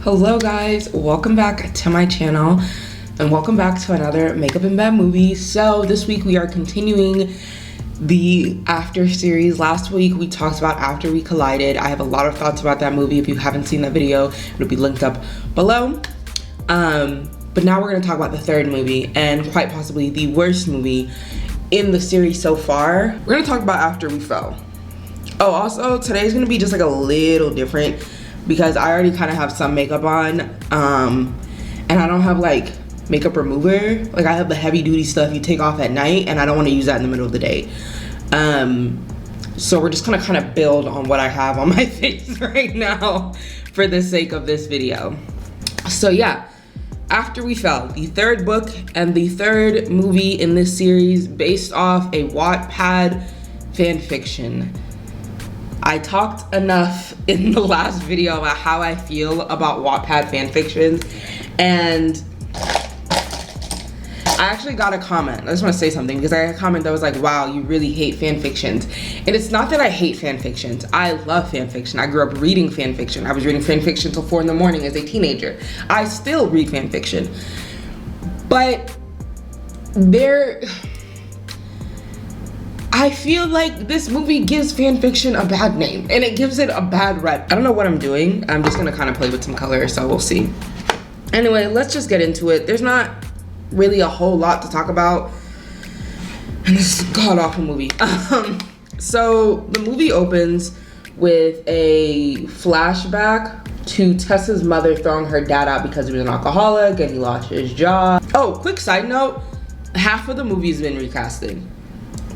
Hello guys, welcome back to my channel and welcome back to another Makeup and Bed movie. So this week we are continuing the After series. Last week we talked about After We Collided. I have a lot of thoughts about that movie. If you haven't seen that video, it'll be linked up below. But now we're going to talk about the third movie and quite possibly the worst movie in the series so far. We're going to talk about After We Fell. Oh, also today's going to be just like a little different because I already kind of have some makeup on, and I don't have like makeup remover. Like I have the heavy duty stuff you take off at night, and I don't want to use that in the middle of the day. So we're just gonna kind of build on what I have on my face right now for the sake of this video. So yeah, After We Fell, the third book and the third movie in this series based off a Wattpad fan fiction. I talked enough in the last video about how I feel about Wattpad fanfictions, and I actually got a comment. I just want to say something because I got a comment that was like, wow, you really hate fanfictions. And it's not that I hate fanfictions. I love fanfiction. I grew up reading fanfiction. I was reading fanfiction till 4 in the morning as a teenager. I still read fanfiction. But I feel like this movie gives fanfiction a bad name and it gives it a bad rep. I don't know what I'm doing. I'm just gonna kind of play with some color, so we'll see. Anyway, let's just get into it. There's not really a whole lot to talk about in this god-awful movie. So the movie opens with a flashback to Tessa's mother throwing her dad out because he was an alcoholic and he lost his job. Oh, quick side note, half of the movie's been recasted.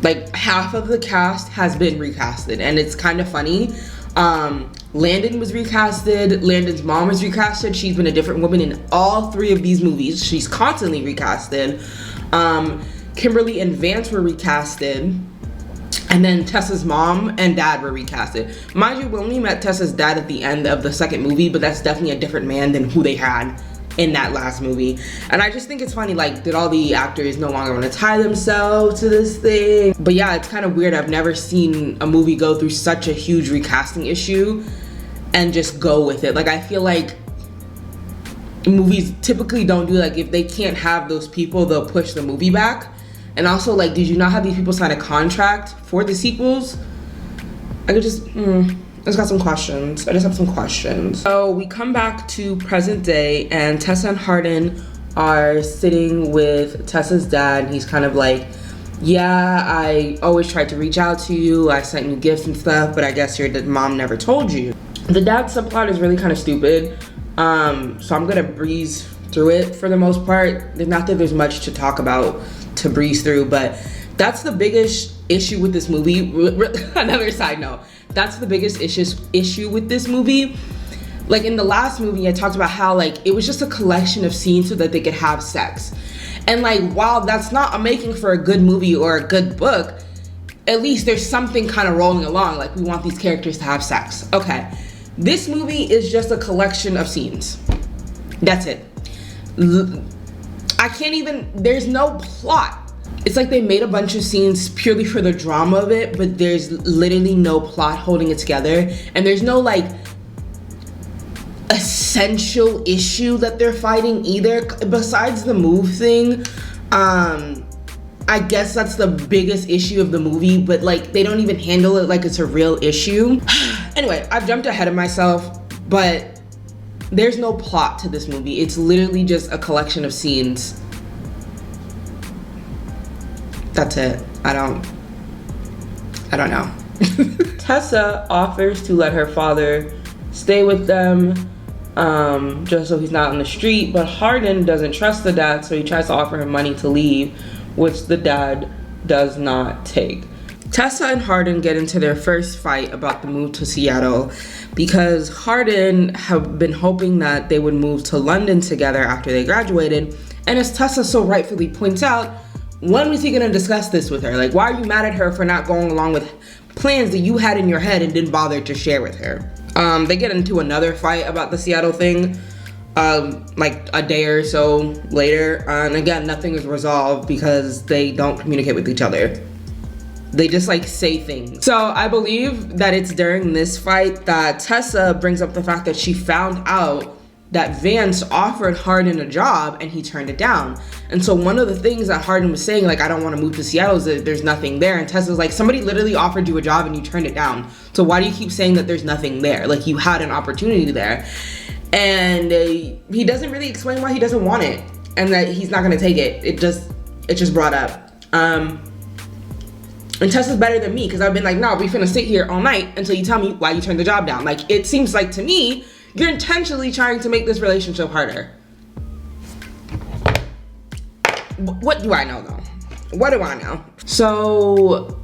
Like half of the cast has been recasted, and it's kind of funny. Landon was recasted, Landon's mom was recasted. She's been a different woman in all 3 of these movies. She's constantly recasted. Kimberly and Vance were recasted, and then Tessa's mom and dad were recasted. Mind you, we only met Tessa's dad at the end of the second movie, but that's definitely a different man than who they had in that last movie. And I just think it's funny, like, did all the actors no longer want to tie themselves to this thing? But yeah, it's kind of weird. I've never seen a movie go through such a huge recasting issue and just go with it. Like, I feel like movies typically don't do, like, if they can't have those people, they'll push the movie back. And also, like, did you not have these people sign a contract for the sequels? I could just, I just got some questions. I just have some questions. So we come back to present day, and Tessa and Hardin are sitting with Tessa's dad, and he's kind of like, yeah, I always tried to reach out to you. I sent you gifts and stuff, but I guess your mom never told you. The dad's subplot is really kind of stupid, so I'm gonna breeze through it for the most part. Not that there's much to talk about to breeze through, but that's the biggest issue with this movie. Another side note. That's the biggest issue with this movie. Like in the last movie, I talked about how like it was just a collection of scenes so that they could have sex. And like, while that's not a making for a good movie or a good book, at least there's something kind of rolling along. Like, we want these characters to have sex. Okay, this movie is just a collection of scenes. That's it. I can't even, there's no plot. It's like they made a bunch of scenes purely for the drama of it, but there's literally no plot holding it together. And there's no like essential issue that they're fighting either, besides the move thing. I guess that's the biggest issue of the movie, but like they don't even handle it like it's a real issue. Anyway, I've jumped ahead of myself, but there's no plot to this movie. It's literally just a collection of scenes. That's it. I don't know. Tessa offers to let her father stay with them, just so he's not on the street, but Hardin doesn't trust the dad, so he tries to offer him money to leave, which the dad does not take. Tessa and Hardin get into their first fight about the move to Seattle because Hardin have been hoping that they would move to London together after they graduated, and as Tessa so rightfully points out, when was he gonna discuss this with her? Like, why are you mad at her for not going along with plans that you had in your head and didn't bother to share with her? They get into another fight about the Seattle thing, like a day or so later. And again, nothing is resolved because they don't communicate with each other. They just like say things. So I believe that it's during this fight that Tessa brings up the fact that she found out that Vance offered Hardin a job and he turned it down. And so one of the things that Hardin was saying, like, I don't want to move to Seattle, is that there's nothing there. And Tessa's like, somebody literally offered you a job and you turned it down. So why do you keep saying that there's nothing there? Like, you had an opportunity there. And he doesn't really explain why he doesn't want it and that he's not going to take it. It's just brought up. And Tessa's better than me because I've been like, no, we finna sit here all night until you tell me why you turned the job down. Like, it seems like to me, you're intentionally trying to make this relationship harder. What do I know though? What do I know? So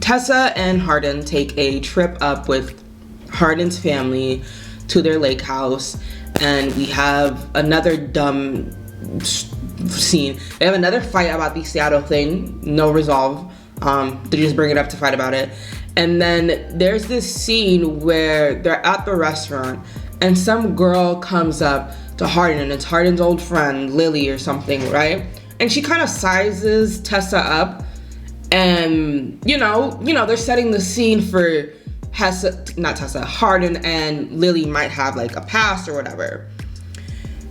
Tessa and Hardin take a trip up with Hardin's family to their lake house, and we have another dumb scene. They have another fight about the Seattle thing, no resolve. They just bring it up to fight about it. And then there's this scene where they're at the restaurant and some girl comes up to Hardin, and it's Hardin's old friend, Lily or something, right? And she kind of sizes Tessa up, and you know, they're setting the scene for Hardin and Lily might have like a past or whatever.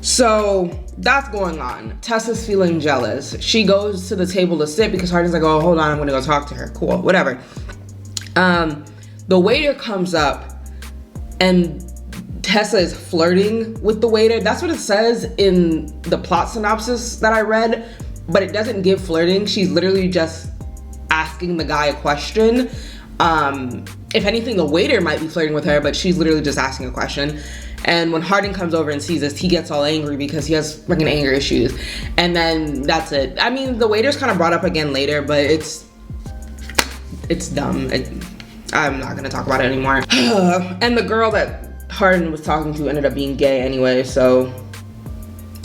So that's going on. Tessa's feeling jealous. She goes to the table to sit because Hardin's like, oh, hold on, I'm gonna go talk to her. Cool, whatever. The waiter comes up and Tessa is flirting with the waiter. That's what it says in the plot synopsis that I read, but it doesn't give flirting. She's literally just asking the guy a question. If anything, the waiter might be flirting with her, but she's literally just asking a question. And when Hardin comes over and sees this, he gets all angry because he has freaking anger issues. And then that's it. I mean, the waiter's kind of brought up again later, but it's dumb. I'm not gonna talk about it anymore. And the girl that Hardin was talking to ended up being gay anyway, so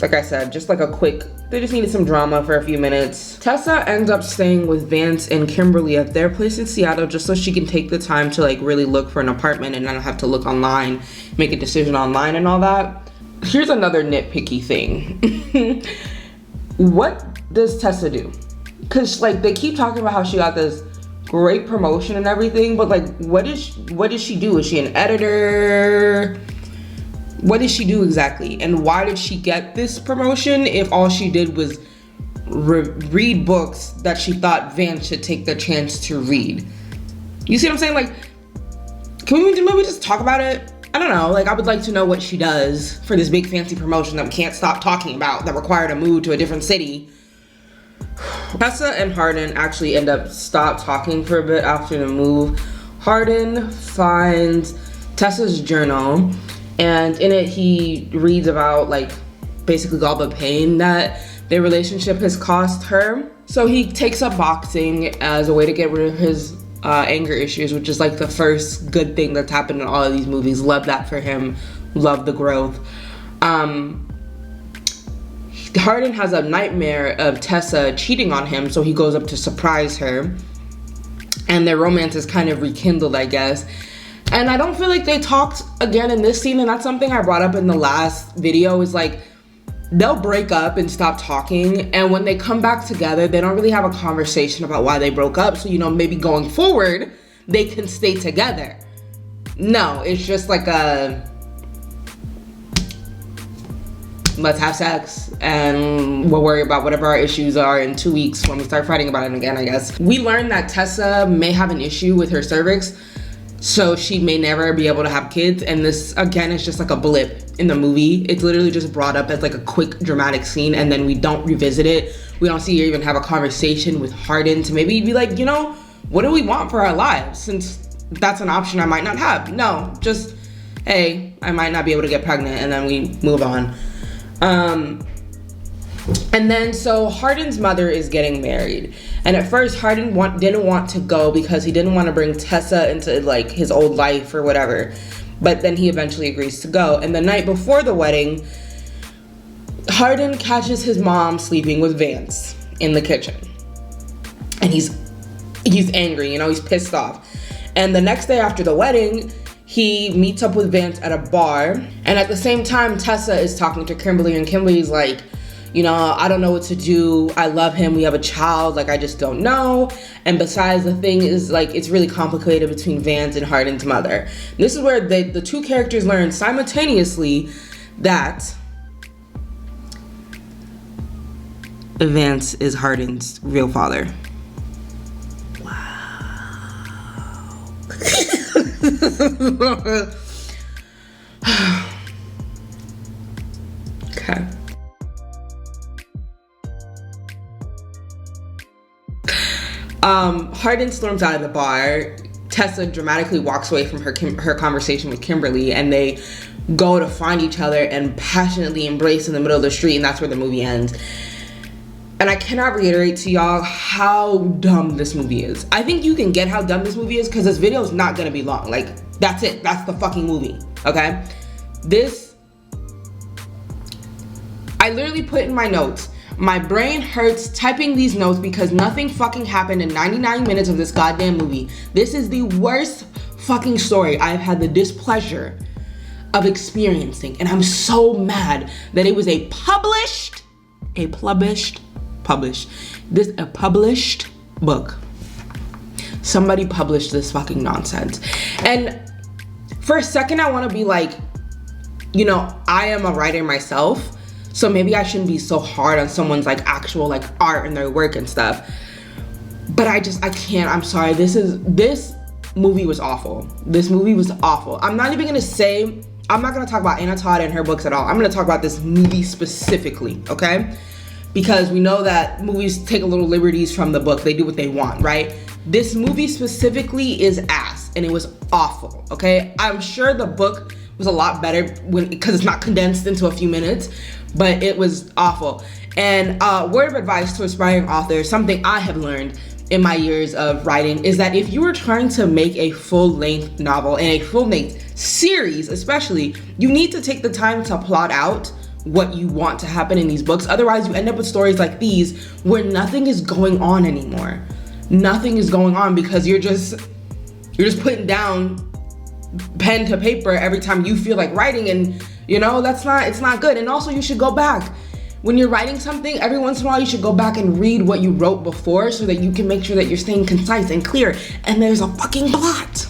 like I said, just like a quick, they just needed some drama for a few minutes. Tessa ends up staying with Vance and Kimberly at their place in Seattle just so she can take the time to like really look for an apartment and not have to look online, make a decision online and all that. Here's another nitpicky thing. What does Tessa do? Because like they keep talking about how she got this great promotion and everything, but like what does she do? Is she an editor? What does she do exactly? And why did she get this promotion if all she did was read books that she thought Vance should take the chance to read? You see what I'm saying? Like, can we maybe just talk about it? I don't know, like I would like to know what she does for this big fancy promotion that we can't stop talking about that required a move to a different city. Tessa and Hardin actually end up stop talking for a bit after the move. Hardin finds Tessa's journal, and in it he reads about like basically all the pain that their relationship has cost her. So he takes up boxing as a way to get rid of his anger issues, which is like the first good thing that's happened in all of these movies. Love that for him. Love the growth. Hardin has a nightmare of Tessa cheating on him, so he goes up to surprise her. And their romance is kind of rekindled, I guess. And I don't feel like they talked again in this scene, and that's something I brought up in the last video, is like, they'll break up and stop talking, and when they come back together, they don't really have a conversation about why they broke up, so, you know, maybe going forward, they can stay together. No, it's just like a, let's have sex, and we'll worry about whatever our issues are in 2 weeks when we start fighting about it again, I guess. We learned that Tessa may have an issue with her cervix, so she may never be able to have kids, and this again is just like a blip in the movie. It's literally just brought up as like a quick dramatic scene, and then we don't revisit it. We don't see her even have a conversation with Hardin to maybe be like, you know, what do we want for our lives, since that's an option I might not have. No, just, hey, I might not be able to get pregnant, and then we move on. And then so Hardin's mother is getting married, and at first Hardin didn't want to go because he didn't want to bring Tessa into like his old life or whatever, but then he eventually agrees to go. And the night before the wedding, Hardin catches his mom sleeping with Vance in the kitchen, and he's angry, you know, he's pissed off. And the next day after the wedding, he meets up with Vance at a bar, and at the same time Tessa is talking to Kimberly, and Kimberly's like, you know, I don't know what to do. I love him. We have a child. Like, I just don't know. And besides, the thing is, like, it's really complicated between Vance and Hardin's mother. This is where the two characters learn simultaneously that Vance is Hardin's real father. Wow. Okay. Hardin storms out of the bar. Tessa dramatically walks away from her conversation with Kimberly, and they go to find each other and passionately embrace in the middle of the street, and that's where the movie ends. And I cannot reiterate to y'all how dumb this movie is. I think you can get how dumb this movie is because this video is not gonna be long. Like, that's it. That's the fucking movie, okay? I literally put in my notes, my brain hurts typing these notes because nothing fucking happened in 99 minutes of this goddamn movie. This is the worst fucking story I've had the displeasure of experiencing. And I'm so mad that it was a published book. Somebody published this fucking nonsense. And for a second, I want to be like, you know, I am a writer myself, so maybe I shouldn't be so hard on someone's like actual like art and their work and stuff. But I can't. I'm sorry. This movie was awful. This movie was awful. I'm not even gonna say, I'm not gonna talk about Anna Todd and her books at all. I'm gonna talk about this movie specifically, okay? Because we know that movies take a little liberties from the book. They do what they want, right? This movie specifically is ass, and it was awful, okay? I'm sure the book was a lot better because it's not condensed into a few minutes, but it was awful. And word of advice to aspiring authors, something I have learned in my years of writing, is that if you are trying to make a full-length novel and a full-length series especially, you need to take the time to plot out what you want to happen in these books. Otherwise, you end up with stories like these where nothing is going on anymore. Nothing is going on because you're just putting down pen to paper every time you feel like writing, and you know, it's not good. And also, you should go back. When you're writing something, every once in a while you should go back and read what you wrote before so that you can make sure that you're staying concise and clear and there's a fucking plot.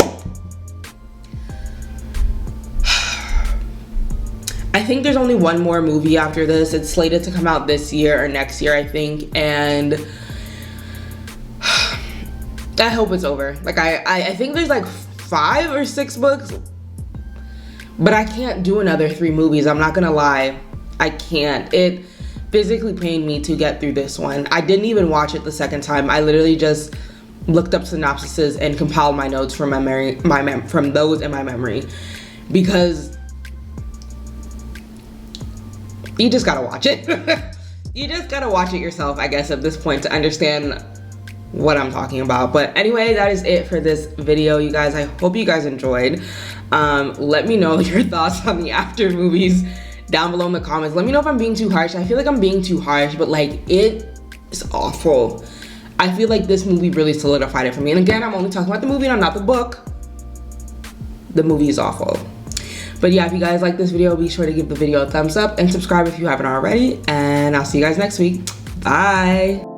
I think there's only one more movie after this. It's slated to come out this year or next year, I think, and I hope it's over. Like, I think there's like 5 or 6 books, but I can't do another 3 movies. I'm not gonna lie, I can't. It physically pained me to get through this one. I didn't even watch it the second time. I literally just looked up synopsises and compiled my notes from from those in my memory, because you just gotta watch it. You just gotta watch it yourself, I guess, at this point to understand what I'm talking about. But anyway, that is it for this video, you guys. I hope you guys enjoyed. Let me know your thoughts on the After movies down below in the comments. Let me know if I'm being too harsh. I feel like I'm being too harsh, but like, it is awful. I feel like this movie really solidified it for me. And again, I'm only talking about the movie and not the book. The movie is awful. But yeah, if you guys like this video, be sure to give the video a thumbs up and subscribe if you haven't already. And I'll see you guys next week. Bye.